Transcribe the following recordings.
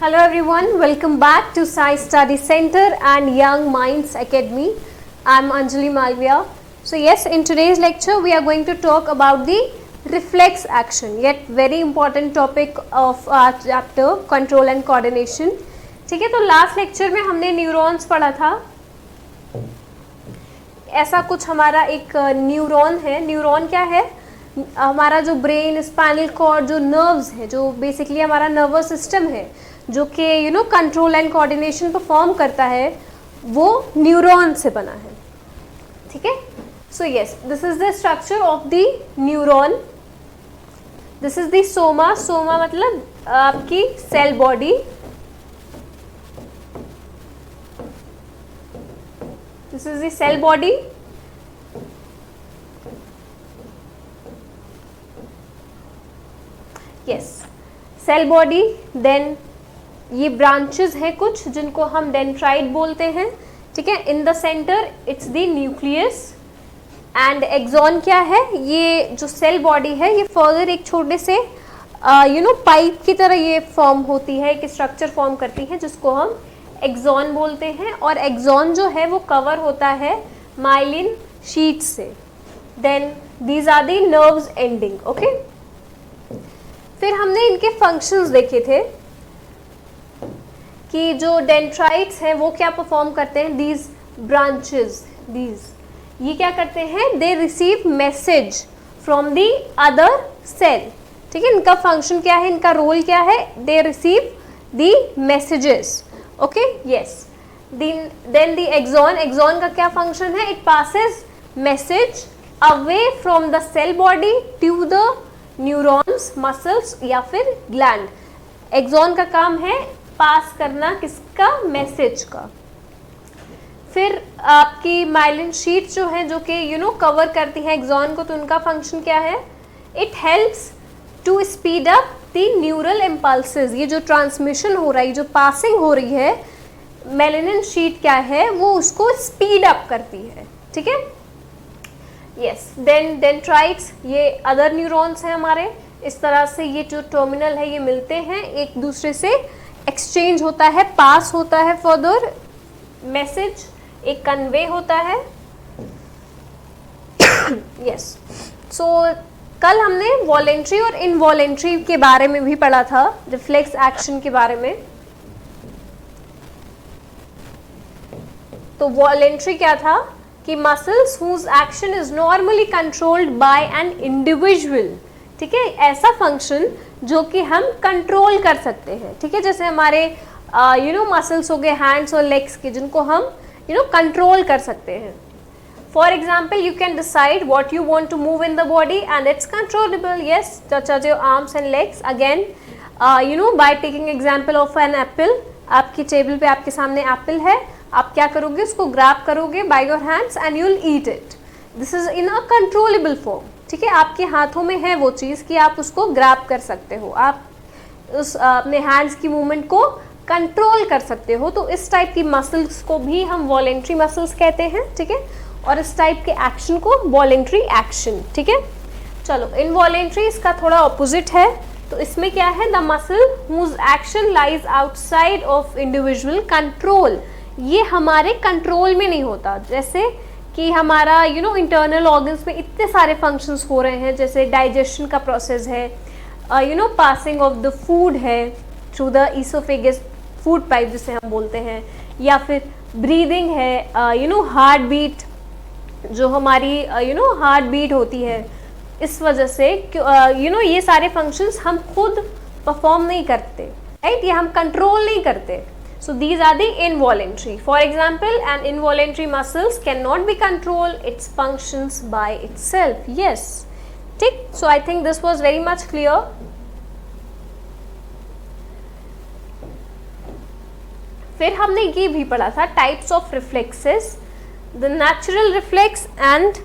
Hello everyone, welcome back to Sai Study Center and Young Minds Academy. I'm Anjali Malviya. So yes, in today's lecture we are going to talk about the reflex action, yet very important topic of our chapter control and coordination. ठीक है, तो last lecture में हमने neurons पढ़ा था. ऐसा कुछ हमारा एक न्यूरॉन है. न्यूरॉन क्या है? हमारा जो ब्रेन, स्पाइनल कॉर्ड, जो नर्व्स है, जो बेसिकली हमारा नर्वस सिस्टम है, जो कि कंट्रोल एंड कोऑर्डिनेशन परफॉर्म करता है, वो न्यूरॉन से बना है. ठीक है. So yes, this is the structure of the neuron. This is the soma. Soma मतलब आपकी cell body. This is the cell body. Yes, cell body. Then ये branches हैं कुछ जिनको हम dendrite बोलते हैं. ठीक है. In the center it's the nucleus and axon क्या है? ये जो cell body है ये further एक छोटे से पाइप की तरह ये फॉर्म होती है, एक स्ट्रक्चर फॉर्म करती है जिसको हम एक्सॉन बोलते हैं. और एक्सॉन जो है वो कवर होता है माइलिन शीट से. Then these are the nerves ending. Okay. फिर हमने इनके फंक्शंस देखे थे कि जो डेंड्राइट्स हैं वो क्या परफॉर्म करते हैं. दीज ब्रांचेस, दीज ये क्या करते हैं? They receive message from the other cell. ठीक है. इनका फंक्शन क्या है, इनका रोल क्या है? They receive the messages. Okay. Yes. Then the axon. Axon का क्या फंक्शन है? It passes message away from the cell body to the neurons, muscles या फिर ग्लैंड. एक्सॉन का काम है पास करना किसका? मैसेज का. फिर आपकी माइलिन शीट जो है, जो कि कवर करती है एक्सॉन को, तो उनका फंक्शन क्या है? It helps to speed up the neural impulses. ये जो ट्रांसमिशन हो रहा है, जो पासिंग हो रही है, मेलेनिन शीट क्या है? वो उसको स्पीड अप करती है. ठीक है. यस. देन डेंड्राइट्स, ये अदर न्यूरॉन्स हैं हमारे. इस तरह से ये जो टर्मिनल है ये मिलते हैं, एक दूसरे से एक्सचेंज होता है, पास होता है फर्दर मैसेज, एक कन्वे होता है. यस. सो कल हमने वॉलेंट्री और इनवॉलेंट्री के बारे में भी पढ़ा था, रिफ्लेक्स एक्शन के बारे में. तो वॉलेंट्री क्या था कि muscles whose action is normally controlled by an individual. ठीक है. ऐसा फंक्शन जो कि हम कंट्रोल कर सकते हैं. ठीक है. जैसे हमारे मसल्स हो गए हैंड्स और लेग्स के, जिनको हम कंट्रोल कर सकते हैं. For example, you can decide what you want to move in the body and it's controllable. Yes, such as your arms and legs. Again, by taking example of an apple. आपकी table पे आपके सामने Apple है, आप क्या करोगे? उसको grab करोगे by your hands and you'll eat it. This is in a controllable form. ठीक है. आपके हाथों में है वो चीज़ कि आप उसको ग्रैब कर सकते हो, आप उस अपने हैंड्स की मूवमेंट को कंट्रोल कर सकते हो. तो इस टाइप की मसल्स को भी हम वॉलेंट्री मसल्स कहते हैं. ठीक है. और इस टाइप के एक्शन को वॉलेंट्री एक्शन. ठीक है. चलो, इनवॉलेंट्री इसका थोड़ा ऑपोजिट है. तो इसमें क्या है? The muscle whose action lies outside of individual control. ये हमारे कंट्रोल में नहीं होता. जैसे कि हमारा इंटरनल ऑर्गन्स में इतने सारे फंक्शंस हो रहे हैं, जैसे डाइजेशन का प्रोसेस है, पासिंग ऑफ द फूड है through the oesophagus, food pipe जिसे हम बोलते हैं, या फिर ब्रीदिंग है, हार्ट बीट, जो हमारी हार्ट बीट होती है. इस वजह से ये सारे फंक्शंस हम खुद परफॉर्म नहीं करते. राइट. ये हम कंट्रोल नहीं करते. So these are the involuntary. For example, an involuntary muscles can not be control its functions by itself. Yes. ठीक. So I think this was very much clear. फिर हमने ये भी पढ़ा था types of reflexes, the natural reflex and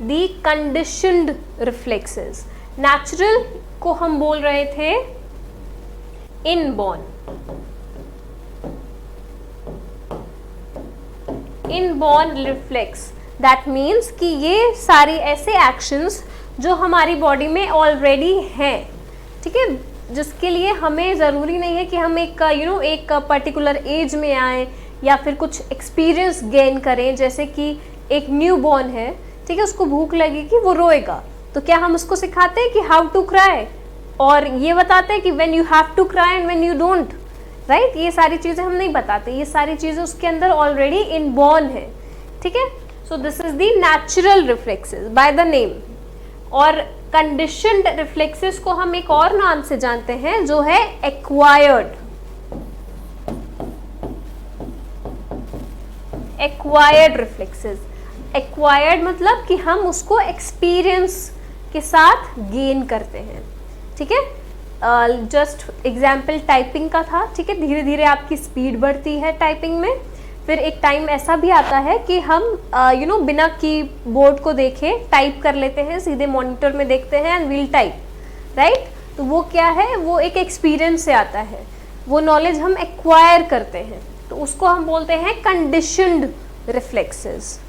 the conditioned reflexes. Natural को हम बोल रहे थे inborn. Inborn reflex. That means कि ये सारी ऐसे actions जो हमारी बॉडी में ऑलरेडी हैं. ठीक है. जिसके लिए हमें ज़रूरी नहीं है कि हम एक एक पर्टिकुलर एज में आए या फिर कुछ एक्सपीरियंस गेन करें। जैसे कि एक न्यू बॉर्न है, ठीक है, उसको भूख लगेगी, वो रोएगा, तो क्या हम उसको सिखाते हैं कि हाउ टू क्राई, और ये बताते हैं कि when you have to cry and when you don't, right? ये सारी चीज़ें हम नहीं बताते, ये सारी चीज़ें उसके अंदर ऑलरेडी इनबॉर्न है, ठीक है। So this is the natural reflexes by the name. और कंडीशनड रिफ्लेक्सेस को हम एक और नाम से जानते हैं जो है एक्वायर्ड। एक्वायर्ड रिफ्लेक्सेस, एक्वायर्ड मतलब कि हम उसको एक्सपीरियंस के साथ गेन करते हैं, ठीक है। जस्ट एग्जाम्पल टाइपिंग का था, ठीक है, धीरे धीरे आपकी स्पीड बढ़ती है टाइपिंग में, फिर एक टाइम ऐसा भी आता है कि हम बिना कीबोर्ड को देखे टाइप कर लेते हैं, सीधे मॉनिटर में देखते हैं एंड विल टाइप, राइट? तो वो क्या है, वो एक एक्सपीरियंस से आता है, वो नॉलेज हम एक्वायर करते हैं, तो उसको हम बोलते हैं कंडीशनड रिफ्लेक्सेस।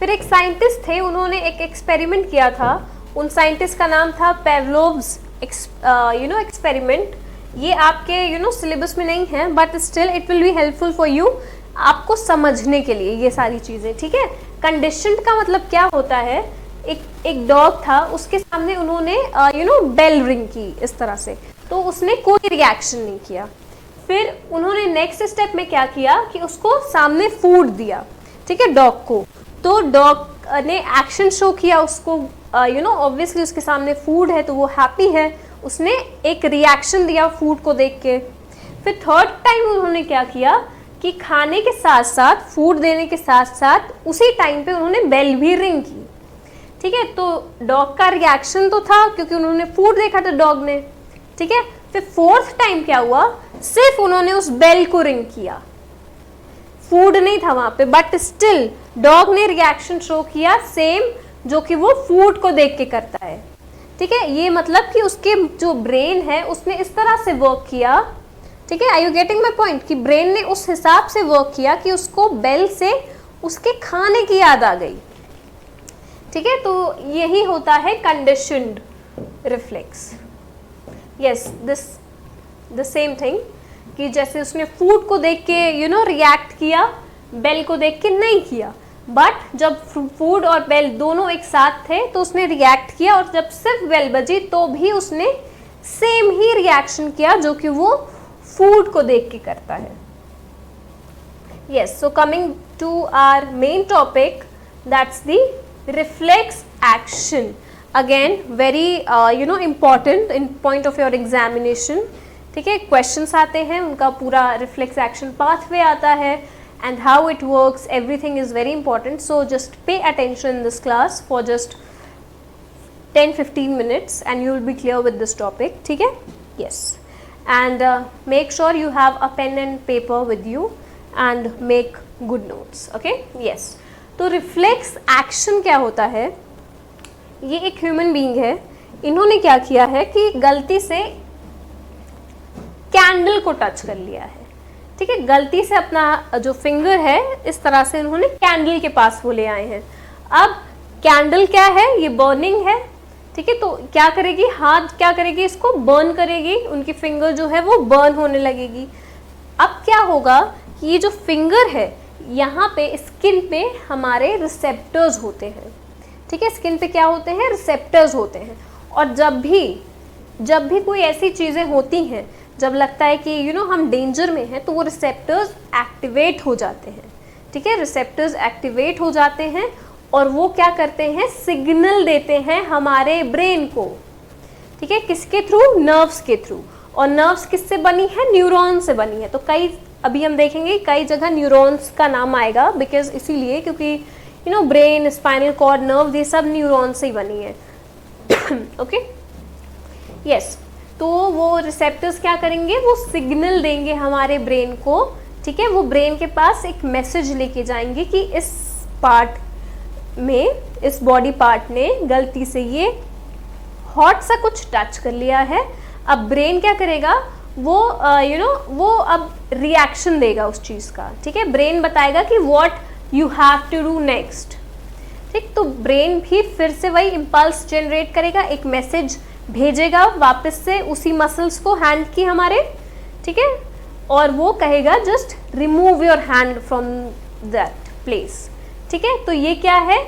फिर एक साइंटिस्ट थे, उन्होंने एक एक्सपेरिमेंट किया था, उन साइंटिस्ट का नाम था पेवलोव्स एक्सपेरिमेंट। ये आपके सिलेबस में नहीं है, but still it will be helpful for you, आपको समझने के लिए ये सारी चीज़ें, ठीक है। कंडीशनड का मतलब क्या होता है, एक डॉग था, उसके सामने उन्होंने बेल रिंग की इस तरह से, तो उसने कोई रिएक्शन नहीं किया। फिर उन्होंने नेक्स्ट स्टेप में क्या किया कि उसको सामने फूड दिया, ठीक है, डॉग को, तो डॉग ने एक्शन शो किया, उसको ऑब्वियसली उसके सामने फूड है तो वो हैप्पी है, उसने एक रिएक्शन दिया फूड को देख के। फिर थर्ड टाइम उन्होंने क्या किया कि खाने के साथ साथ, फूड देने के साथ साथ उसी टाइम पे उन्होंने बेल भी रिंग की, ठीक है। तो डॉग का रिएक्शन तो था क्योंकि उन्होंने फूड देखा था डॉग ने, ठीक है। फिर फोर्थ टाइम क्या हुआ, सिर्फ उन्होंने उस बेल को रिंग किया, फूड नहीं था वहां पे, बट स्टिल डॉग ने रिएक्शन शो किया सेम जो कि वो फूड को देख के करता है, ठीक है। ये मतलब कि उसके जो ब्रेन है उसने इस तरह से वर्क किया, ठीक है। Are you getting my point, कि ब्रेन ने उस हिसाब से वर्क किया कि उसको बेल से उसके खाने की याद आ गई, ठीक है। तो यही होता है conditioned reflex. Yes, this the same thing, कि जैसे उसने फूड को देख के रिएक्ट किया, बेल को देख के नहीं किया, बट जब फूड और बेल दोनों एक साथ थे तो उसने रिएक्ट किया, और जब सिर्फ बेल बजी तो भी उसने सेम ही रिएक्शन किया जो कि वो फूड को देख के करता है। Yes, so coming to our main topic, that's the reflex action. Again very important in point of your examination, ठीक है। क्वेश्चंस आते हैं, उनका पूरा रिफ्लेक्स एक्शन पाथवे आता है, and how it works, everything is very important, so just pay attention in this class for just 10-15 minutes and you will be clear with this topic, ठीक है। Yes, and make sure you have a pen and paper with you and make good notes, okay? Yes, तो reflex action क्या होता है, ये एक human being है, इन्होंने क्या किया है कि गलती से कैंडल को टच कर लिया है, ठीक है। गलती से अपना जो फिंगर है इस तरह से उन्होंने कैंडल के पास वो ले आए हैं। अब कैंडल क्या है, ये बर्निंग है, ठीक है। तो क्या करेगी, हाथ क्या करेगी, इसको बर्न करेगी, उनकी फिंगर जो है वो बर्न होने लगेगी। अब क्या होगा कि ये जो फिंगर है, यहाँ पे स्किन पे हमारे रिसेप्टर्स होते हैं, ठीक है। स्किन पे क्या होते हैं, रिसेप्टर्स होते हैं, और जब भी कोई ऐसी चीज़ें होती हैं, जब लगता है कि हम डेंजर में हैं, तो वो रिसेप्टर्स एक्टिवेट हो जाते हैं, ठीक है। रिसेप्टर्स एक्टिवेट हो जाते हैं और वो क्या करते हैं, सिग्नल देते हैं हमारे ब्रेन को, ठीक है। किसके थ्रू, नर्व्स के थ्रू, और नर्व्स किससे बनी है, न्यूरॉन से बनी है। तो कई, अभी हम देखेंगे कई जगह न्यूरॉन्स का नाम आएगा, बिकॉज इसीलिए क्योंकि ब्रेन, स्पाइनल कॉर्ड, नर्व, ये सब न्यूरॉन से ही बनी है। Okay, yes. तो वो रिसेप्टर्स क्या करेंगे, वो सिग्नल देंगे हमारे ब्रेन को, ठीक है। वो ब्रेन के पास एक मैसेज लेके जाएंगे कि इस पार्ट में, इस बॉडी पार्ट ने गलती से ये हॉट सा कुछ टच कर लिया है। अब ब्रेन क्या करेगा, वो वो अब रिएक्शन देगा उस चीज़ का, ठीक है। ब्रेन बताएगा कि what you have to do next, ठीक, तो ब्रेन भी फिर से वही इम्पल्स जनरेट करेगा, एक मैसेज भेजेगा वापस से उसी मसल्स को हैंड की हमारे, ठीक है, और वो कहेगा just remove your hand from that place, ठीक है। तो ये क्या है,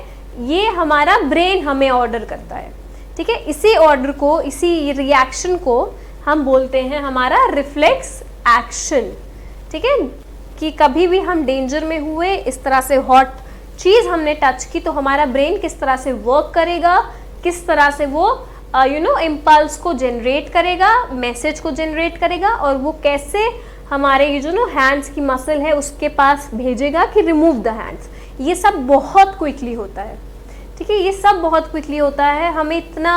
ये हमारा ब्रेन हमें ऑर्डर करता है, ठीक है। इसी ऑर्डर को, इसी रिएक्शन को हम बोलते हैं हमारा रिफ्लेक्स एक्शन, ठीक है। कि कभी भी हम डेंजर में हुए, इस तरह से हॉट चीज़ हमने टच की, तो हमारा ब्रेन किस तरह से वर्क करेगा, किस तरह से वो इम्पल्स को जनरेट करेगा, मैसेज को जनरेट करेगा, और वो कैसे हमारे ये जो हैंड्स की मसल है उसके पास भेजेगा कि रिमूव द हैंड्स। ये सब बहुत क्विकली होता है, ठीक है, ये सब बहुत क्विकली होता है। हमें इतना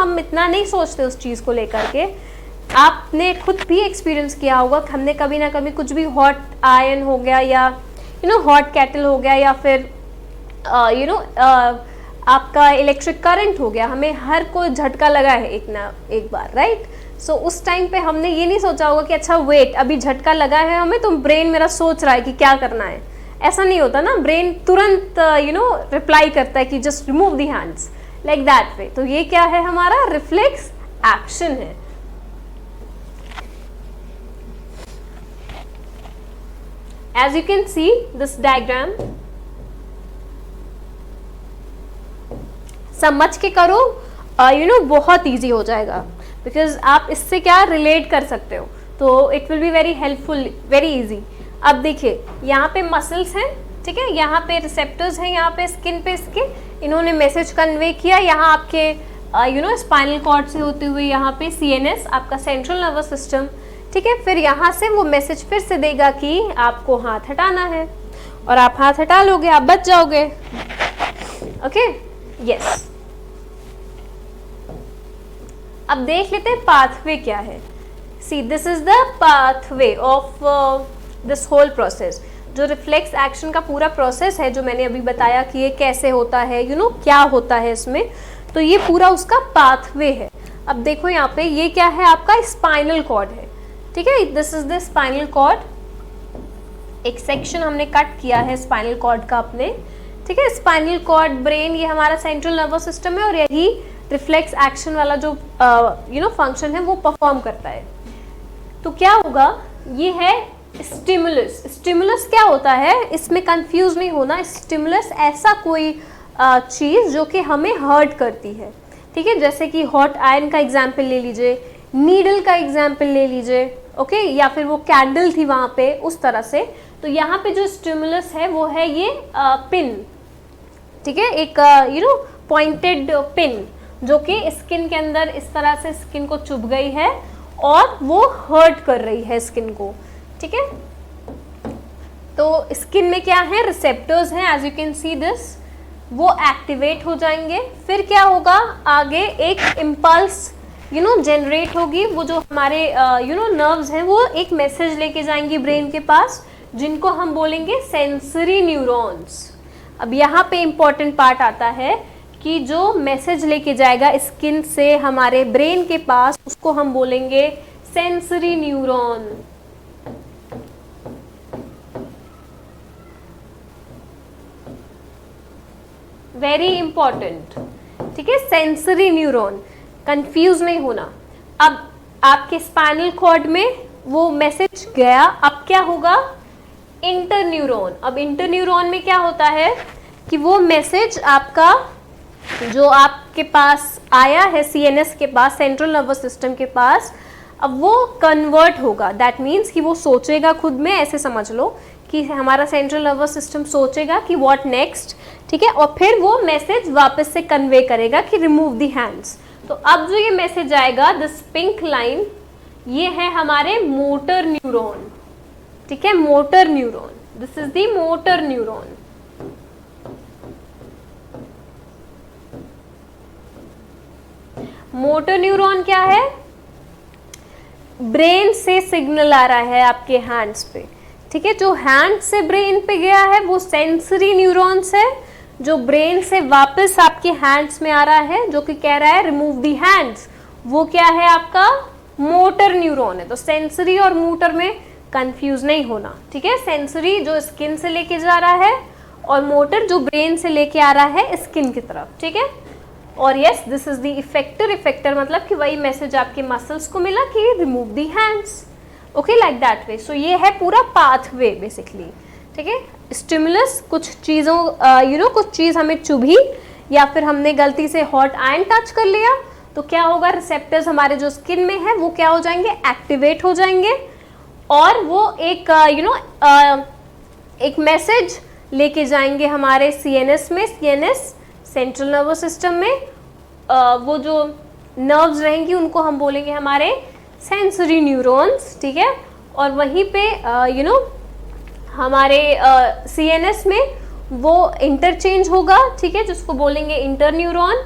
हम इतना नहीं सोचते उस चीज़ को लेकर के। आपने खुद भी एक्सपीरियंस किया होगा, हमने कभी ना कभी कुछ भी हॉट आयरन हो गया या हॉट केटल हो गया या फिर आपका इलेक्ट्रिक करंट हो गया, हमें हर कोई झटका लगा है एक बार, राइट। सो उस टाइम पे हमने ये नहीं सोचा होगा कि अच्छा वेट, अभी झटका लगा है हमें तो ब्रेन मेरा सोच रहा है कि क्या करना है। ऐसा नहीं होता ना, ब्रेन तुरंत रिप्लाई करता है कि just remove the hands, like that वे। तो ये क्या है, हमारा रिफ्लेक्स एक्शन है। As you can see this diagram, समझ के करो, बहुत इजी हो जाएगा, बिकॉज आप इससे क्या रिलेट कर सकते हो, तो it will be very helpful, very easy. अब देखिए यहाँ पे मसल्स हैं, ठीक है, यहाँ पे रिसेप्टर्स हैं, यहाँ पे स्किन पे इसके, इन्होंने मैसेज कन्वे किया, यहाँ आपके स्पाइनल कॉर्ड से होते हुए यहाँ पे CNS, आपका सेंट्रल नर्वस सिस्टम, ठीक है। फिर यहाँ से वो मैसेज फिर से देगा कि आपको हाथ हटाना है, और आप हाथ हटा लोगे, आप बच जाओगे, ओके, यस। अब देख लेते हैं पाथवे क्या है। See this is the pathway of this whole process. जो रिफ्लेक्स एक्शन का पूरा प्रोसेस है, जो मैंने अभी बताया कि ये कैसे होता है, क्या होता है इसमें, तो ये पूरा उसका पाथवे है। अब देखो यहाँ पे ये क्या है, आपका स्पाइनल कॉर्ड है, ठीक है, this is the spinal cord. एक सेक्शन हमने कट किया है स्पाइनल कॉर्ड का अपने, ठीक है। स्पाइनल कॉर्ड, ब्रेन, ये हमारा सेंट्रल नर्वस सिस्टम है, और यही रिफ्लेक्स एक्शन वाला जो फंक्शन है वो परफॉर्म करता है। तो क्या होगा, ये है स्टिमुलस। स्टिमुलस क्या होता है, इसमें कंफ्यूज नहीं होना। स्टिमुलस ऐसा कोई चीज़ जो कि हमें हर्ट करती है, ठीक है, जैसे कि हॉट आयरन का एग्जाम्पल ले लीजिए, नीडल का एग्जाम्पल ले लीजिए, ओके, या फिर वो कैंडल थी वहाँ पे, उस तरह से। तो यहाँ पे जो स्टिमुलस है वो है ये पिन, ठीक है, एक पॉइंटेड पिन जो कि स्किन के अंदर इस तरह से स्किन को चुभ गई है और वो हर्ट कर रही है स्किन को, ठीक है। तो स्किन में क्या है, रिसेप्टर्स हैं, as you can see this, वो एक्टिवेट हो जाएंगे। फिर क्या होगा, आगे एक इम्पल्स जनरेट होगी, वो जो हमारे नर्व्स हैं वो एक मैसेज लेके जाएंगी ब्रेन के पास, जिनको हम बोलेंगे सेंसरी न्यूरॉन्स। अब यहाँ पे इम्पॉर्टेंट पार्ट आता है कि जो मैसेज लेके जाएगा स्किन से हमारे ब्रेन के पास, उसको हम बोलेंगे सेंसरी न्यूरॉन। वेरी इंपॉर्टेंट, ठीक है, सेंसरी न्यूरॉन, कंफ्यूज नहीं होना। अब आपके स्पाइनल कॉर्ड में वो मैसेज गया, अब क्या होगा, इंटरन्यूरॉन। अब इंटरन्यूरॉन में क्या होता है कि वो मैसेज आपका जो आपके पास आया है CNS के पास, सेंट्रल नर्वस सिस्टम के पास, अब वो कन्वर्ट होगा। दैट मीन्स कि वो सोचेगा खुद में, ऐसे समझ लो कि हमारा सेंट्रल नर्वस सिस्टम सोचेगा कि व्हाट नेक्स्ट, ठीक है, और फिर वो मैसेज वापस से कन्वे करेगा कि रिमूव दी हैंड्स। तो अब जो ये मैसेज आएगा, दिस पिंक लाइन, ये है हमारे मोटर न्यूरॉन, ठीक है, motor neuron, this is the motor neuron. Motor neuron क्या है, ब्रेन से सिग्नल आ रहा है आपके हैंड्स पे, ठीक है, जो हैंड से ब्रेन पे गया है वो सेंसरी न्यूरॉन्स है, जो ब्रेन से वापस आपके हैंड्स में आ रहा है, जो कि कह रहा है रिमूव दी हैंड्स, वो क्या है आपका मोटर न्यूरॉन है। तो सेंसरी और मोटर में कंफ्यूज नहीं होना, ठीक है। सेंसरी जो स्किन से लेके जा रहा है, और मोटर जो ब्रेन से लेके आ रहा है स्किन की तरफ, ठीक है। और yes, this is the effector. Effector मतलब कि वही मैसेज आपके मसल्स को मिला कि remove the hands, okay, like that way. So ये है पूरा पाथवे बेसिकली, ठीक है। स्टिमुलस, कुछ चीज़ों कुछ चीज़ हमें चुभी या फिर हमने गलती से हॉट आयरन टच कर लिया, तो क्या होगा, रिसेप्टर्स हमारे जो स्किन में है वो क्या हो जाएंगे, एक्टिवेट हो जाएंगे, और वो एक एक मैसेज लेके जाएंगे हमारे सीएनएस में, सीएनएस सेंट्रल नर्वस सिस्टम में। वो जो नर्व्स रहेंगी उनको हम बोलेंगे हमारे सेंसरी न्यूरॉन्स, ठीक है। और वहीं पे हमारे सीएनएस में वो इंटरचेंज होगा, ठीक है, जिसको बोलेंगे इंटरन्यूरॉन।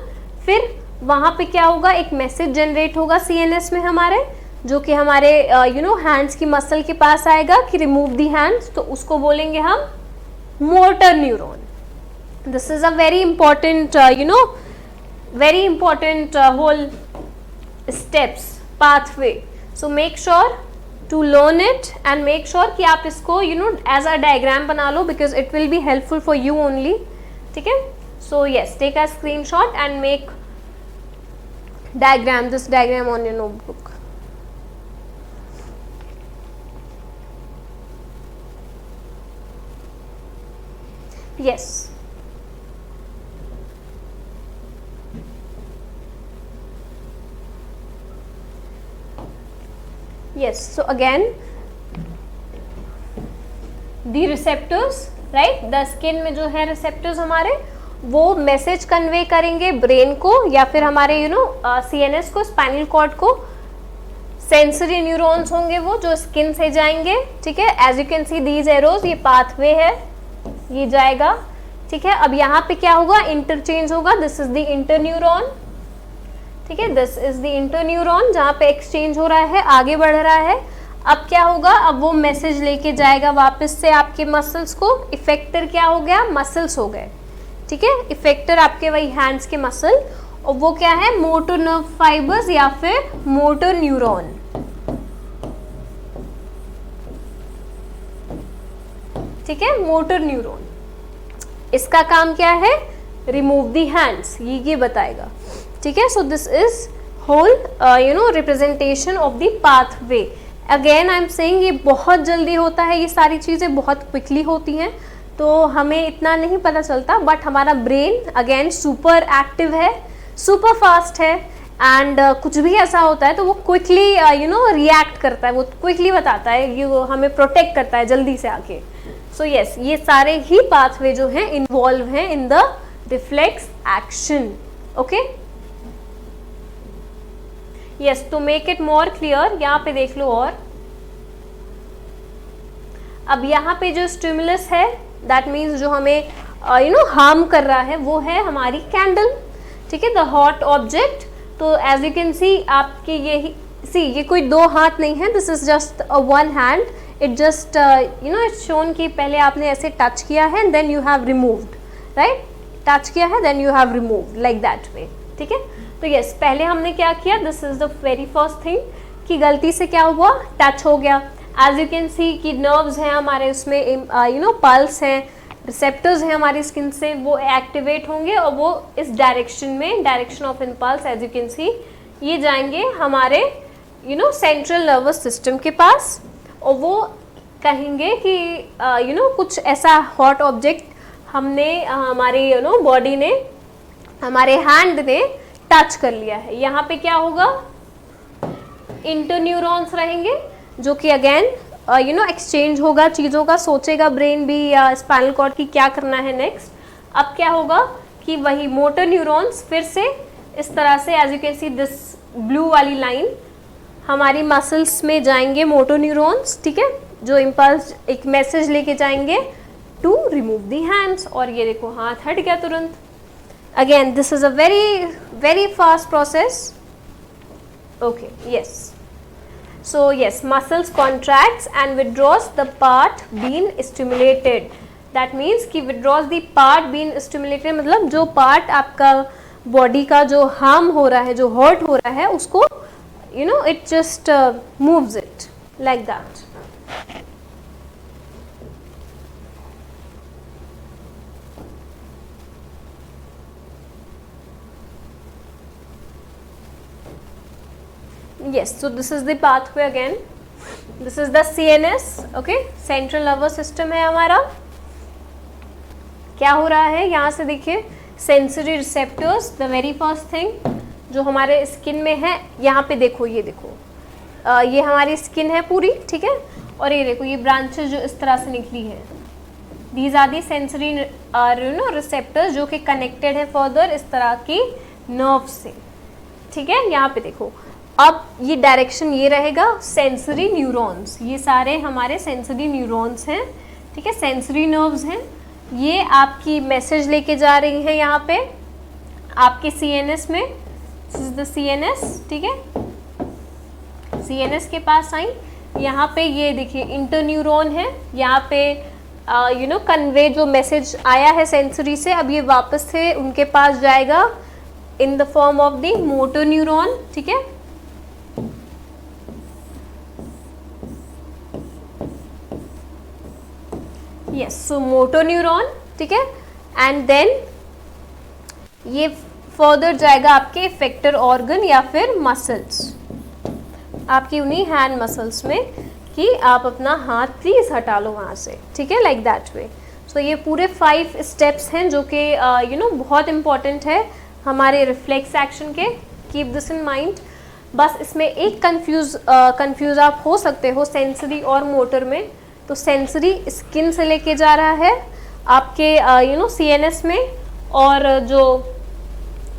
फिर वहाँ पे क्या होगा, एक मैसेज जनरेट होगा सीएनएस में हमारे, जो कि हमारे हैंड्स की मसल के पास आएगा कि रिमूव दी हैंड्स, तो उसको बोलेंगे हम motor neuron. This is a very important very important whole steps pathway, so make sure to learn it and make sure कि आप इसको as a diagram बना लो, because it will be helpful for you only, ठीक है। So yes, take a screenshot and make this diagram on your notebook. Yes. Yes, so again the receptors, right, the skin में जो है receptors हमारे, वो message convey करेंगे brain को या फिर हमारे सीएनएस को, स्पाइनल कॉर्ड को। सेंसरी न्यूरॉन्स होंगे वो जो स्किन से जाएंगे, ठीक है। As you can see these arrows, ये पाथवे है, ये जाएगा, ठीक है। अब यहाँ पे क्या होगा, इंटरचेंज होगा, दिस इज द इंटरन्यूरॉन, ठीक है, दिस इज द इंटरन्यूरॉन, जहाँ पे एक्सचेंज हो रहा है, आगे बढ़ रहा है। अब क्या होगा, अब वो मैसेज लेके जाएगा वापस से आपके मसल्स को। इफेक्टर क्या हो गया, मसल्स हो गए, ठीक है। इफेक्टर आपके वही हैंड्स के मसल, और वो क्या है, मोटर नर्व फाइबर्स या फिर मोटर न्यूरॉन, ठीक है, मोटर न्यूरॉन। इसका काम क्या है, रिमूव दी हैंड्स, ये बताएगा, ठीक है। So this is whole representation of the pathway. Again I am saying ये बहुत जल्दी होता है, ये सारी चीज़ें बहुत क्विकली होती हैं, तो हमें इतना नहीं पता चलता, बट हमारा ब्रेन अगेन सुपर एक्टिव है, सुपर फास्ट है, एंड कुछ भी ऐसा होता है तो वो क्विकली रिएक्ट करता है, वो क्विकली बताता है, ये वो हमें प्रोटेक्ट करता है जल्दी से आके। सो यस, ये सारे ही पाथवे जो हैं इन्वॉल्व हैं in the reflex action, okay. Yes, to make it more clear यहाँ पे देख लो। और अब यहाँ पे जो स्टिमुलस है, दैट मीन्स जो हमें हार्म कर रहा है, वो है हमारी कैंडल, ठीक है, द हॉट ऑब्जेक्ट। तो एज यू कैन सी आपके ये कोई दो हाथ नहीं है, this is just one hand, it just it's shown कि पहले आपने ऐसे टच किया है and then you have removed, right, touch किया है then you have removed, like that way, ठीक है। तो यस, पहले हमने क्या किया, this is the very first thing कि गलती से क्या हुआ, टच हो गया। एज यू कैन सी कि नर्व्स हैं हमारे, उसमें पल्स हैं, रिसेप्टर्स हैं हमारी स्किन से, वो एक्टिवेट होंगे और वो इस डायरेक्शन में, direction of impulse, as you can see ये जाएंगे हमारे सेंट्रल नर्वस सिस्टम के पास, और वो कहेंगे कि कुछ ऐसा हॉट ऑब्जेक्ट हमने हमारी बॉडी ने, हमारे हैंड ने टच कर लिया है। यहाँ पे क्या होगा, इंटरन्यूरॉन्स रहेंगे जो कि अगेन एक्सचेंज होगा चीज़ों का, सोचेगा ब्रेन भी या स्पाइनल कॉर्ड की क्या करना है नेक्स्ट। अब क्या होगा कि वही मोटर न्यूरॉन्स फिर से इस तरह से, as you can see this blue वाली लाइन, हमारी मसल्स में जाएंगे मोटर न्यूरॉन्स, ठीक है, जो इम्पल्स एक मैसेज लेके जाएंगे टू रिमूव दी हैंड्स, और ये देखो हाथ हट गया तुरंत। Again, this is a very fast process. Okay, yes. So yes, muscles contracts and withdraws the part being stimulated. That means कि withdraws the part being stimulated, मतलब जो part आपका बॉडी का जो हार्म हो रहा है, जो हर्ट हो रहा है, उसको it just moves it like that. Yes, so this is the pathway again. This is the CNS, okay, central nervous system है हमारा. क्या हो रहा है यहाँ से देखिए, sensory receptors, the very first thing जो हमारे स्किन में है, यहाँ पे देखो, ये देखो, ये हमारी स्किन है पूरी, ठीक है, और ये देखो ये ब्रांचेस जो इस तरह से निकली है, these are the sensory receptors जो कि कनेक्टेड है फर्दर इस तरह की नर्व से, ठीक है. यहाँ पे देखो, अब ये डायरेक्शन ये रहेगा, सेंसरी न्यूरॉन्स, ये सारे हमारे सेंसरी न्यूरॉन्स हैं, ठीक है, सेंसरी नर्व्स हैं. ये आपकी मैसेज लेके जा रही हैं यहाँ पे आपके सीएनएस में. दिस इज द सीएनएस, ठीक है, सीएनएस के पास आई. यहाँ पे ये देखिए इंटरन्यूरॉन है, यहाँ पे कन्वे जो मैसेज आया है सेंसरी से, अब ये वापस से उनके पास जाएगा in the form of the motor neuron, ठीक है. यस, सो मोटर न्यूरॉन, ठीक है, एंड देन ये फर्दर जाएगा आपके इफेक्टर ऑर्गन या फिर मसल्स, आपकी उन्हीं हैंड मसल्स में, कि आप अपना हाथ प्लीज हटा लो वहाँ से, ठीक है, लाइक दैट वे. सो ये पूरे 5 स्टेप्स हैं जो कि बहुत इंपॉर्टेंट है हमारे रिफ्लेक्स एक्शन के. Keep this in mind. बस इसमें एक कंफ्यूज आप हो सकते हो सेंसरी और मोटर में. तो सेंसरी स्किन से लेके जा रहा है आपके सीएनएस में, और जो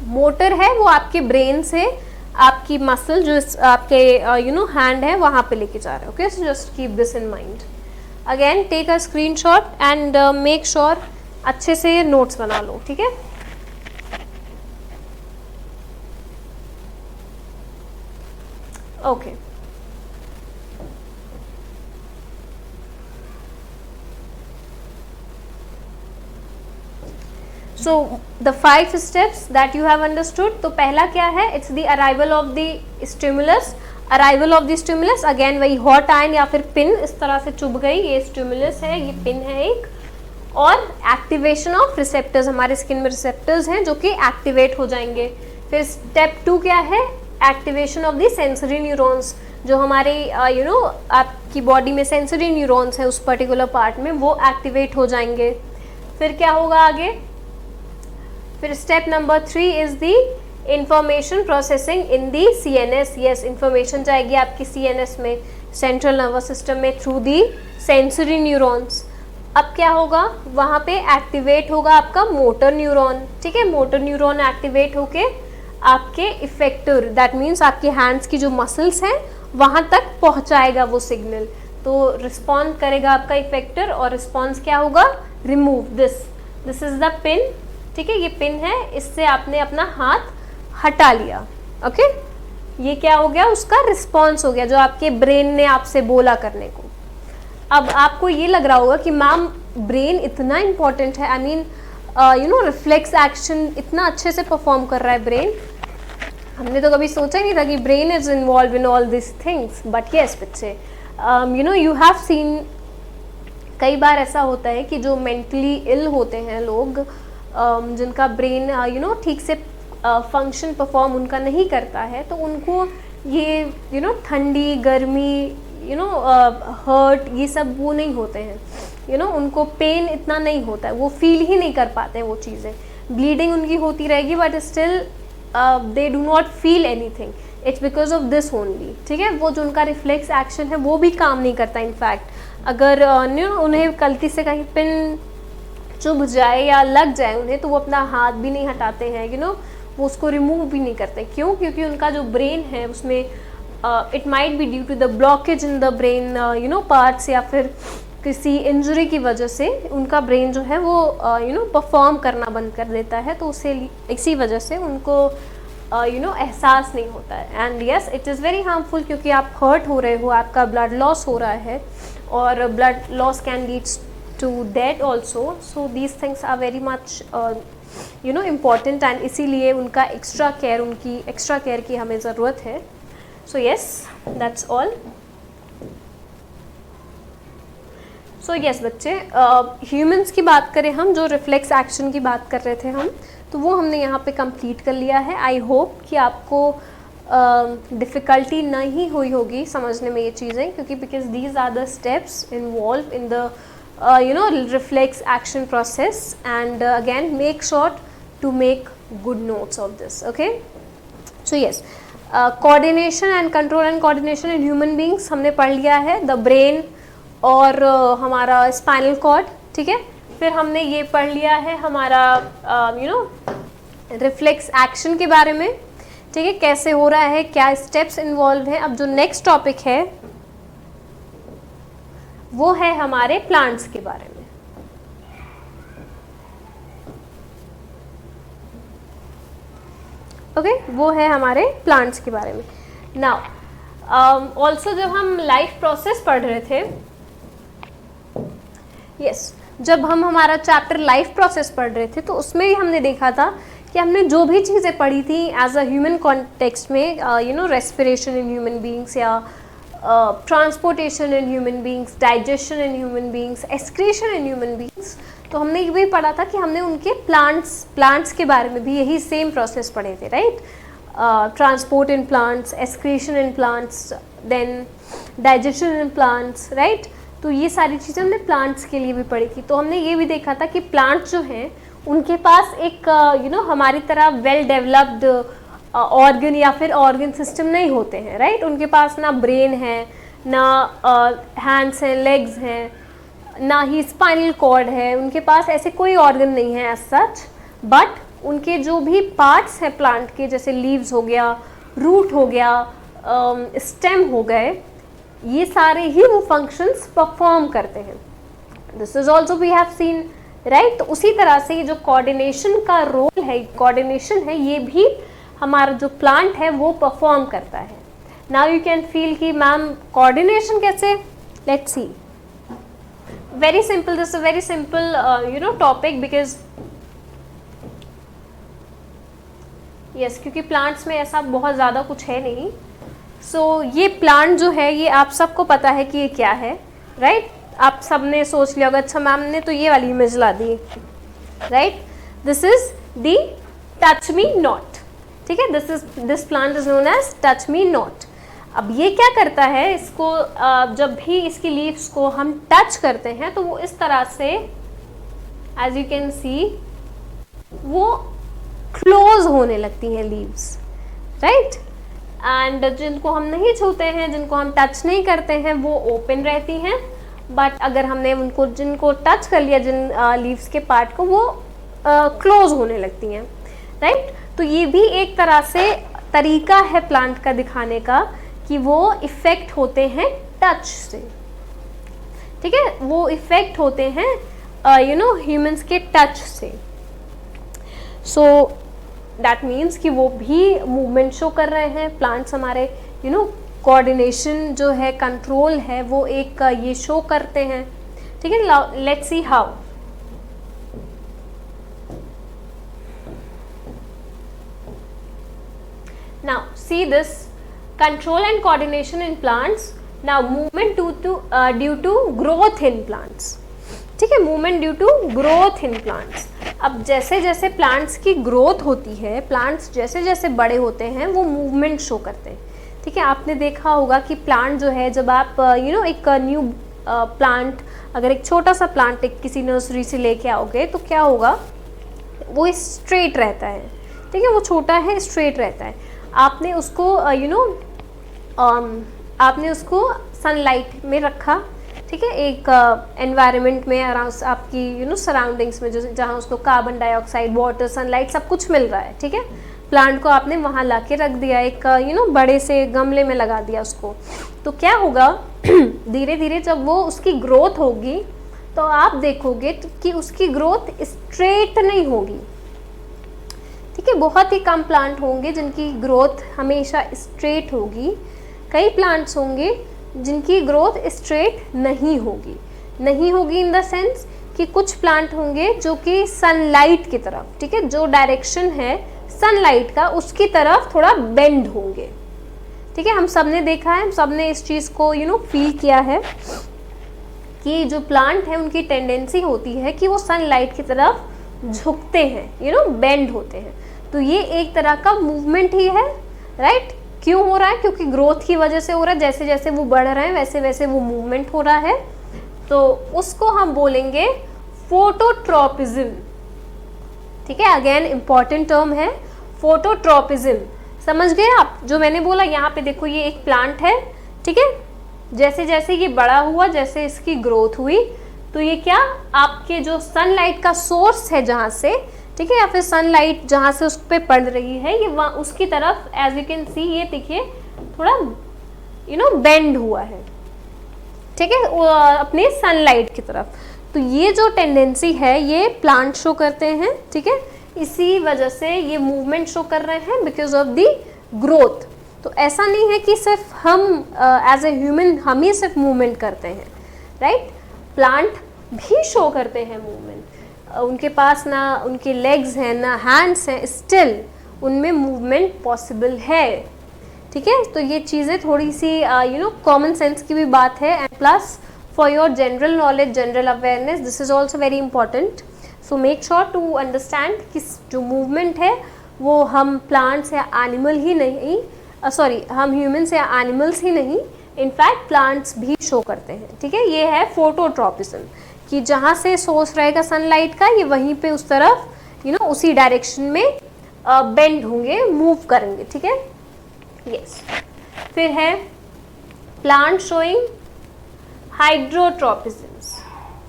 मोटर है वो आपके ब्रेन से आपकी मसल जो आपके हैंड है वहाँ पे लेके जा रहा है. Okay, so just keep this in mind. Again take a screenshot and make sure अच्छे से नोट्स बना लो, ठीक है. Okay, so the 5 steps that you have understood. तो पहला क्या है, it's the arrival of the stimulus. Arrival of the stimulus, again वही हॉट आयन या फिर पिन इस तरह से चुभ गई, ये स्टिमुलस है, ये पिन है एक. और एक्टिवेशन ऑफ रिसेप्टर्स, हमारे स्किन में रिसेप्टर्स हैं जो कि एक्टिवेट हो जाएंगे. फिर स्टेप 2 क्या है, activation of the sensory neurons, जो हमारे आपकी बॉडी में सेंसरी न्यूरॉन्स है उस पर्टिकुलर पार्ट में, वो एक्टिवेट हो जाएंगे. फिर क्या होगा आगे, फिर step number 3 is the information processing in the CNS. Yes, information जाएगी आपकी सीएनएस में, सेंट्रल नर्वस सिस्टम में, थ्रू दी सेंसरी न्यूरॉन्स. अब क्या होगा, वहाँ पे एक्टिवेट होगा आपका मोटर न्यूरॉन, ठीक है. मोटर न्यूरॉन एक्टिवेट होके आपके इफेक्टर, दैट मीन्स आपके हैंड्स की जो मसल्स हैं वहाँ तक पहुँचाएगा वो सिग्नल. तो रिस्पॉन्ड करेगा आपका इफेक्टर, और रिस्पॉन्स क्या होगा, remove this is the pin, ठीक है, ये पिन है, इससे आपने अपना हाथ हटा लिया. ओके, ये क्या हो गया, उसका रिस्पॉन्स हो गया जो आपके ब्रेन ने आपसे बोला करने को. अब आपको ये लग रहा होगा कि मैम ब्रेन इतना इम्पोर्टेंट है, आई मीन रिफ्लेक्स एक्शन इतना अच्छे से परफॉर्म कर रहा है ब्रेन. हमने तो कभी सोचा ही नहीं था कि brain is involve in all this things. But yes बच्चे, यू हैव सीन, कई बार ऐसा होता है कि जो मेंटली इल होते हैं लोग, जिनका ब्रेन ठीक से फंक्शन परफॉर्म उनका नहीं करता है, तो उनको ये ठंडी, गर्मी, हर्ट, ये सब वो नहीं होते हैं. उनको पेन इतना नहीं होता है, वो फील ही नहीं कर पाते हैं वो चीज़ें. ब्लीडिंग उनकी होती रहेगी but still they do not feel anything. It's because of this only, ठीक है. वो जो उनका रिफ्लेक्स एक्शन है वो भी काम नहीं करता. इनफैक्ट अगर उन्हें गलती से कहीं पिन चुभ जाए या लग जाए उन्हें, तो वो अपना हाथ भी नहीं हटाते हैं, वो उसको रिमूव भी नहीं करते. क्यों? क्योंकि उनका जो ब्रेन है उसमें it might be due to the blockage in the brain parts, या फिर किसी इंजरी की वजह से उनका ब्रेन जो है वो परफॉर्म करना बंद कर देता है. तो उसे इसी वजह से उनको एहसास नहीं होता है. And yes, it is very harmful, क्योंकि आप हर्ट हो रहे हो, आपका ब्लड लॉस हो रहा है, और blood loss can leads to that also. So these things are very much important, and इसीलिए उनका एक्स्ट्रा केयर की हमें ज़रूरत है. So yes, that's all. So yes बच्चे, ह्यूमंस की बात करें हम, जो रिफ्लेक्स एक्शन की बात कर रहे थे हम, तो वो हमने यहाँ पे कंप्लीट कर लिया है. आई होप कि आपको डिफ़िकल्टी नहीं हुई होगी समझने में ये चीज़ें, क्योंकि because these are the steps involve in the reflex action process, and again make sure to make good notes of this. Okay, so yes, coordination and control and coordination in human beings हमने पढ़ लिया है, the brain और हमारा spinal cord, ठीक है। फिर हमने ये पढ़ लिया है हमारा reflex action के बारे में, ठीक है, कैसे हो रहा है, क्या steps involved हैं। अब जो next topic है वो है हमारे प्लांट्स के बारे में। ओके, वो है हमारे प्लांट्स के बारे में। नाउ ऑल्सो जब हम लाइफ प्रोसेस पढ़ रहे थे, जब हम हमारा चैप्टर लाइफ प्रोसेस पढ़ रहे थे तो उसमें भी हमने देखा था कि हमने जो भी चीज़ें पढ़ी थी एज अ ह्यूमन कॉन्टेक्स्ट में, रेस्पिरेशन इन ह्यूमन बींग्स या transportation in human beings, digestion in human beings, excretion in human beings, तो हमने ये भी पढ़ा था कि हमने उनके प्लांट्स के बारे में भी यही सेम प्रोसेस पढ़े थे, right. Transport in plants, excretion in plants, then digestion in plants, right. तो ये सारी चीज़ें हमने प्लांट्स के लिए भी पढ़ी थी। तो हमने ये भी देखा था कि प्लांट्स जो हैं उनके पास एक हमारी तरह वेल डेवलप्ड ऑर्गन या फिर ऑर्गन सिस्टम नहीं होते हैं, राइट। उनके पास ना ब्रेन है, ना हैंड्स हैं, लेग्स हैं, ना ही स्पाइनल कॉर्ड है, उनके पास ऐसे कोई ऑर्गन नहीं है एज सच। बट उनके जो भी पार्ट्स हैं प्लांट के, जैसे लीव्स हो गया, रूट हो गया, स्टेम हो गए, ये सारे ही वो फंक्शंस परफॉर्म करते हैं। This is also we have seen, right. तो उसी तरह से ये जो कोऑर्डिनेशन का रोल है, कोऑर्डिनेशन है, ये भी हमारा जो प्लांट है वो परफॉर्म करता है। नाउ यू कैन फील कि मैम कोऑर्डिनेशन कैसे, let's see. Very simple, this is very simple topic, because yes, क्योंकि प्लांट्स में ऐसा बहुत ज़्यादा कुछ है नहीं। सो ये प्लांट जो है ये आप सबको पता है कि ये क्या है, राइट। आप सब ने सोच लिया होगा, अच्छा मैम ने तो ये वाली इमेज ला दी, right. This is the touch me not, ठीक है। This plant is known as touch me not. अब ये क्या करता है, इसको जब भी इसकी लीव्स को हम टच करते हैं तो वो इस तरह से, एज यू कैन सी, वो क्लोज होने लगती हैं लीव्स, राइट। एंड जिनको हम नहीं छूते हैं, जिनको हम टच नहीं करते हैं, वो ओपन रहती हैं। बट अगर हमने जिनको टच कर लिया, जिन लीव्स के पार्ट को, वो क्लोज होने लगती हैं, राइट। तो ये भी एक तरह से तरीका है प्लांट का दिखाने का कि वो इफेक्ट होते हैं टच से, ठीक है। वो इफेक्ट होते हैं ह्यूमंस के टच से। सो दैट मीन्स कि वो भी मूवमेंट शो कर रहे हैं प्लांट्स हमारे, कोऑर्डिनेशन जो है, कंट्रोल है, वो एक ये शो करते हैं, ठीक है। Let's see how. Now see this control and coordination in plants. Now movement due to growth in plants, ठीक है, movement due to growth in plants। अब जैसे जैसे प्लांट्स की ग्रोथ होती है, प्लांट्स जैसे जैसे बड़े होते हैं, वो मूवमेंट शो करते हैं, ठीक है। आपने देखा होगा कि प्लांट जो है, जब आप एक न्यू प्लांट, अगर एक छोटा सा प्लांट एक किसी नर्सरी से लेके आओगे तो क्या होगा, वो स्ट्रेट रहता है, ठीक है। वो छोटा है, स्ट्रेट रहता है। आपने उसको आपने उसको सनलाइट में रखा, ठीक है, एक एनवायरनमेंट में, अराउंड आपकी सराउंडिंग्स में, जो जहाँ उसको कार्बन डाइऑक्साइड, वाटर, सनलाइट सब कुछ मिल रहा है, ठीक है। प्लांट को आपने वहाँ ला के रख दिया, एक बड़े से गमले में लगा दिया उसको। तो क्या होगा, धीरे धीरे जब वो उसकी ग्रोथ होगी तो आप देखोगे कि उसकी ग्रोथ स्ट्रेट नहीं होगी, ठीक है। बहुत ही कम प्लांट होंगे जिनकी ग्रोथ हमेशा स्ट्रेट होगी। कई प्लांट्स होंगे जिनकी ग्रोथ स्ट्रेट नहीं होगी इन द सेंस कि कुछ प्लांट होंगे जो कि सनलाइट की तरफ, ठीक है, जो डायरेक्शन है सनलाइट का, उसकी तरफ थोड़ा बेंड होंगे, ठीक है। हम सब ने देखा है, हम सब ने इस चीज़ को फील किया है कि जो प्लांट है उनकी टेंडेंसी होती है कि वो सनलाइट की तरफ झुकते हैं, बेंड होते हैं। तो ये एक तरह का मूवमेंट ही है, राइट। क्यों हो रहा है? क्योंकि ग्रोथ की वजह से हो रहा है, जैसे जैसे वो बढ़ रहे हैं वैसे वैसे वो मूवमेंट हो रहा है, तो उसको हम बोलेंगे फोटोट्रॉपिज्म। ठीक है, अगेन इंपॉर्टेंट टर्म है फोटोट्रॉपिज्म। समझ गए आप? जो मैंने बोला यहाँ पे देखो, ये एक प्लांट है, ठीक है, जैसे जैसे ये बड़ा हुआ, जैसे इसकी ग्रोथ हुई, तो ये क्या, आपके जो सनलाइट का सोर्स है जहाँ से, ठीक है, या फिर सनलाइट जहाँ से उस पर पड़ रही है, ये वहाँ उसकी तरफ, एज यू कैन सी, ये देखिए थोड़ा बेंड हुआ है, ठीक है, अपने सनलाइट की तरफ। तो ये जो टेंडेंसी है ये प्लांट शो करते हैं, ठीक है, इसी वजह से ये मूवमेंट शो कर रहे हैं, बिकॉज ऑफ द ग्रोथ। तो ऐसा नहीं है कि सिर्फ हम एज ए ह्यूमन हम ही सिर्फ मूवमेंट करते हैं, राइट? प्लांट भी शो करते हैं मूवमेंट, उनके पास ना उनके लेग्स हैं ना हैंड्स हैं, स्टिल उनमें मूवमेंट पॉसिबल है, ठीक है। तो ये चीज़ें थोड़ी सी कॉमन सेंस की भी बात है, and plus for your general knowledge, general awareness, this is also very important. So make sure to understand कि जो मूवमेंट है वो हम प्लांट्स या एनिमल ही नहीं, सॉरी हम ह्यूमन्स या एनिमल्स ही नहीं, इनफैक्ट प्लांट्स भी शो करते हैं, ठीक है। ये है फोटोट्रॉपिज्म, कि जहाँ से सोर्स रहेगा सनलाइट का, ये वहीं पे उस तरफ उसी डायरेक्शन में बेंड होंगे, मूव करेंगे, ठीक है। यस, फिर है प्लांट शोइंग हाइड्रोट्रॉपिज्म्स,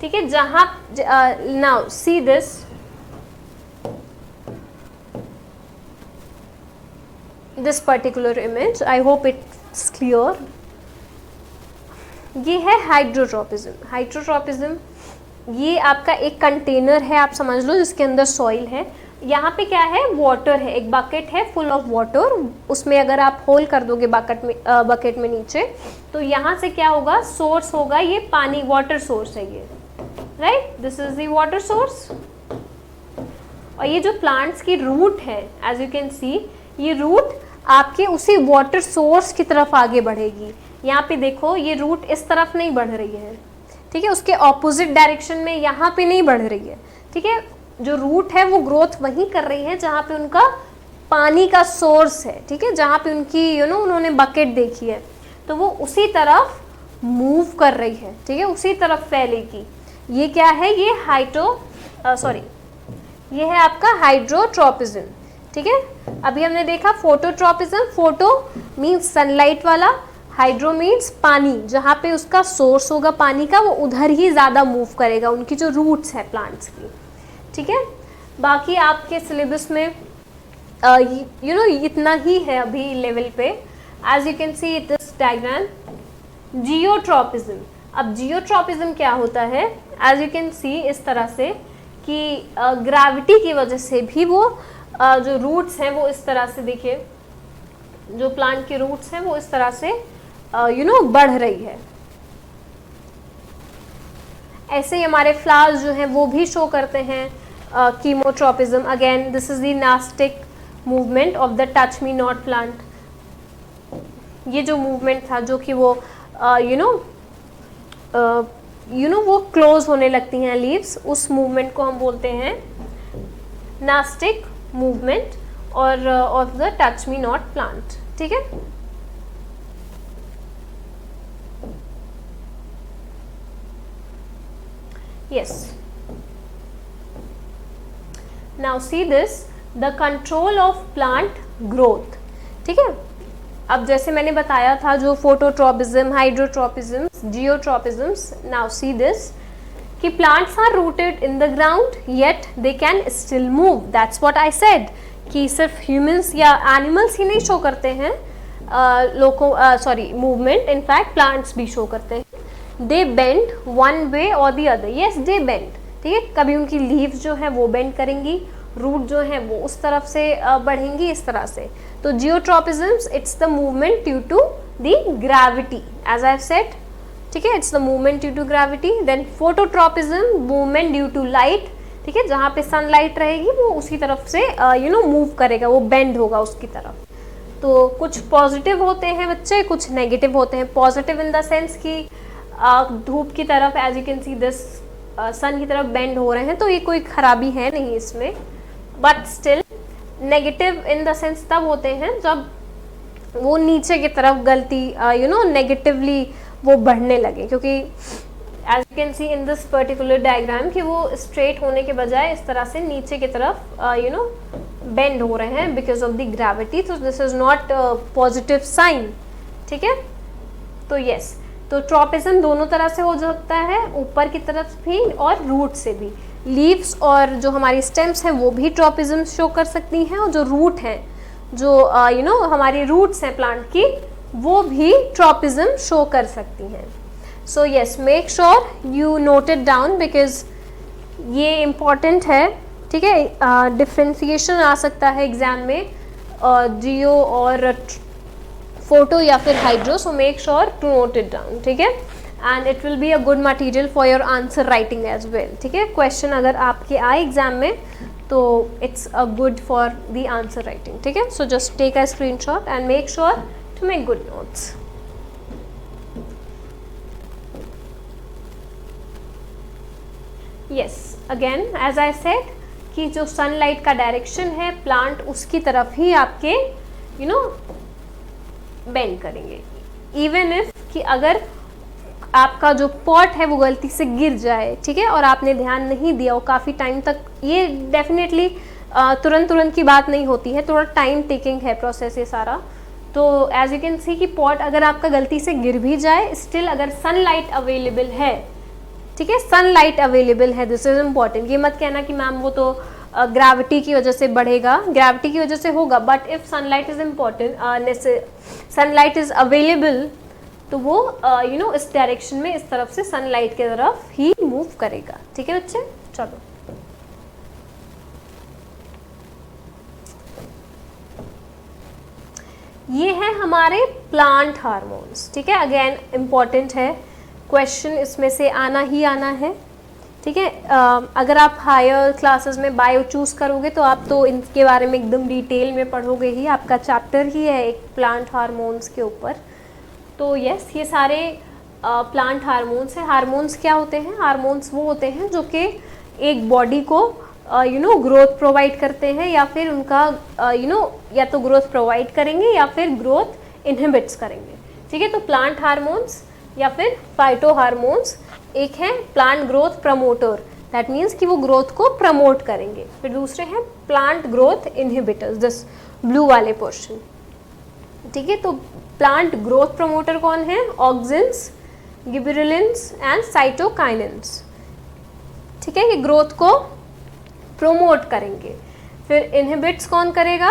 ठीक है, जहाँ now see this, this particular image, I hope it's clear. ये है हाइड्रोट्रॉपिज्म। हाइड्रोट्रॉपिज्म ये आपका एक कंटेनर है, आप समझ लो, जिसके अंदर सॉइल है। यहाँ पे क्या है, वाटर है, एक बकेट है फुल ऑफ वाटर, उसमें अगर आप होल कर दोगे बकेट में नीचे, तो यहाँ से क्या होगा, सोर्स होगा, ये पानी, वाटर सोर्स है ये, right, this is the water source. और ये जो प्लांट्स की रूट है, एज यू कैन सी, ये रूट आपके उसी वाटर सोर्स की तरफ आगे बढ़ेगी। यहाँ पे देखो, ये रूट इस तरफ नहीं बढ़ रही है, ठीक है, उसके ऑपोजिट डायरेक्शन में यहाँ पे नहीं बढ़ रही है, ठीक है। जो रूट है वो ग्रोथ वहीं कर रही है जहाँ पे उनका पानी का सोर्स है, ठीक है, जहाँ पे उनकी उन्होंने बकेट देखी है, तो वो उसी तरफ मूव कर रही है, ठीक है, उसी तरफ फैलेगी। ये क्या है, ये ये है आपका हाइड्रोट्रॉपिज्म, ठीक है। अभी हमने देखा फोटोट्रॉपिज्म, फोटो मीन्स सनलाइट वाला, हाइड्रो मीन्स पानी, जहाँ पे उसका सोर्स होगा पानी का, वो उधर ही ज़्यादा मूव करेगा, उनकी जो रूट्स है प्लांट्स की, ठीक है। बाकी आपके सिलेबस में इतना ही है अभी लेवल पे। As you can see this diagram, geotropism. अब जियोट्रॉपिज्म क्या होता है, एज यू कैन सी इस तरह से कि ग्रेविटी की वजह से भी वो जो रूट्स हैं वो इस तरह से, देखिए जो प्लांट के रूट्स हैं वो इस तरह से बढ़ रही है। ऐसे ही हमारे फ्लावर्स जो हैं वो भी शो करते हैं chemotropism. Again this is the nastic movement of the touch me not plant. ये जो मूवमेंट था, जो कि वो वो क्लोज होने लगती हैं लीव्स, उस मूवमेंट को हम बोलते हैं नास्टिक मूवमेंट और of the touch me not plant, ठीक है। Yes, now see this, the control of plant growth, ठीक है। अब जैसे मैंने बताया था, जो फोटोट्रॉपिज्म, हाइड्रोट्रॉपिज्म्स, जियोट्रॉपिज्म्स, नाउ सी दिस, कि plants are rooted in the ground yet they can still move, that's what I said, कि सिर्फ humans या animals ही नहीं शो करते हैं मूवमेंट, इनफैक्ट प्लांट्स भी शो करते हैं। they bend one way or the other, yes they bend, ठीक है, कभी उनकी लीव्स जो है वो बेंड करेंगी, रूट जो है वो उस तरफ से बढ़ेंगी, इस तरह से। तो geotropisms, it's the movement due to the gravity, as I have said, ठीक है, it's the movement due to gravity. Then phototropism, movement due to light, ठीक है, जहाँ पे सनलाइट रहेगी वो उसी तरफ से मूव करेगा, वो बेंड होगा उसकी तरफ। तो कुछ पॉजिटिव होते हैं बच्चे, कुछ नेगेटिव होते हैं। पॉजिटिव इन द सेंस कि धूप की तरफ, as you can see this, sun की तरफ बेंड हो रहे हैं, तो ये कोई खराबी है नहीं इसमें। But still negative in the sense तब होते हैं जब वो नीचे की तरफ गलती नेगेटिवली वो बढ़ने लगे, क्योंकि as you can see in this particular diagram कि वो स्ट्रेट होने के बजाय इस तरह से नीचे की तरफ बेंड हो रहे हैं बिकॉज ऑफ द ग्रेविटी. तो this is not positive sign. ठीक है, तो यस, तो ट्रॉपिज्म दोनों तरह से हो सकता है, ऊपर की तरफ भी और रूट से भी. लीव्स और जो हमारी स्टेम्स हैं वो भी ट्रॉपिज्म शो कर सकती हैं, और जो रूट हैं, जो हमारी रूट्स हैं प्लांट की, वो भी ट्रॉपिज्म शो कर सकती हैं. So yes, make sure you note it down because ये इम्पॉर्टेंट है. ठीक है, डिफ्रेंसिएशन आ सकता है एग्जाम में जियो और फोटो या फिर hydro. So make sure to note it down. ठीक है, and it will be a good material for your answer writing as well. ठीक है, क्वेश्चन अगर आपके आए एग्जाम में तो it's a good for the answer writing. ठीक है, so just take a screenshot and make sure to make good notes. Yes, again as I said कि जो सनलाइट का डायरेक्शन है प्लांट उसकी तरफ ही आपके बेंड करेंगे. इवन इफ कि अगर आपका जो पॉट है वो गलती से गिर जाए, ठीक है, और आपने ध्यान नहीं दिया वो काफ़ी टाइम तक, ये डेफिनेटली तुरंत की बात नहीं होती है, थोड़ा टाइम टेकिंग है प्रोसेस ये सारा. तो एज यू कैन सी कि पॉट अगर आपका गलती से गिर भी जाए, स्टिल अगर सनलाइट अवेलेबल है, ठीक है, सनलाइट अवेलेबल है, दिस इज इम्पॉर्टेंट. ये मत कहना कि मैम वो तो ग्रेविटी की वजह से बढ़ेगा, ग्रेविटी की वजह से होगा, but if sunlight is important, sunlight is available, तो वो इस डायरेक्शन में, इस तरफ से सनलाइट की तरफ ही मूव करेगा. ठीक है बच्चे, चलो. ये है हमारे प्लांट हार्मोन्स. ठीक है, अगेन इम्पॉर्टेंट है, क्वेश्चन इसमें से आना ही आना है. ठीक है, अगर आप हायर क्लासेस में बायो चूज़ करोगे तो आप तो इनके बारे में एकदम डिटेल में पढ़ोगे ही, आपका चैप्टर ही है एक प्लांट हार्मोन्स के ऊपर. तो यस, ये सारे प्लांट हार्मोन्स हैं. हार्मोन्स क्या होते हैं? हार्मोन्स वो होते हैं जो कि एक बॉडी को ग्रोथ प्रोवाइड करते हैं, या फिर उनका या तो ग्रोथ प्रोवाइड करेंगे या फिर ग्रोथ इनहिबिट्स करेंगे. ठीक है, तो प्लांट हार्मोन्स या फिर फाइटो हार्मोन्स, एक है plant growth promoter, that means कि वो ग्रोथ को प्रमोट करेंगे. फिर दूसरे हैं plant growth inhibitors, this blue वाले पोर्शन. ठीक है, तो प्लांट ग्रोथ प्रमोटर कौन है? Auxins, gibberellins and cytokinins. ठीक है, ये ग्रोथ को प्रोमोट करेंगे. फिर इनहिबिट्स कौन करेगा?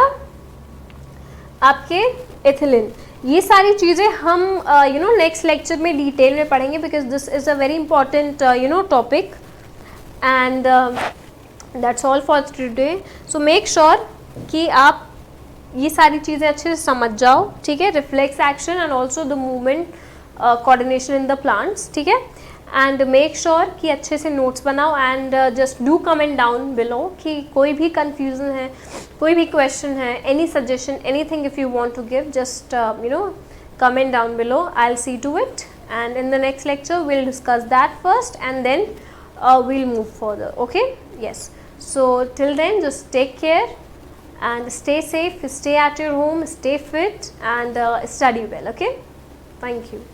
आपके एथिलीन. ये सारी चीज़ें हम नेक्स्ट लेक्चर में डिटेल में पढ़ेंगे because this is a very important topic. And that's all for today. So make sure कि आप ये सारी चीज़ें अच्छे से समझ जाओ. ठीक है, reflex action and also the movement coordination in the plants. ठीक है, एंड मेक श्योर कि अच्छे से नोट्स बनाओ and just do comment down below कि कोई भी कन्फ्यूज़न है, कोई भी क्वेश्चन है, any suggestion, anything if you want to give, just comment down below. I'll see to it, and in the next lecture we'll discuss that first and then we'll move further. Okay, yes, so till then just take care and stay safe, stay at your home, stay fit and study well. Okay, thank you.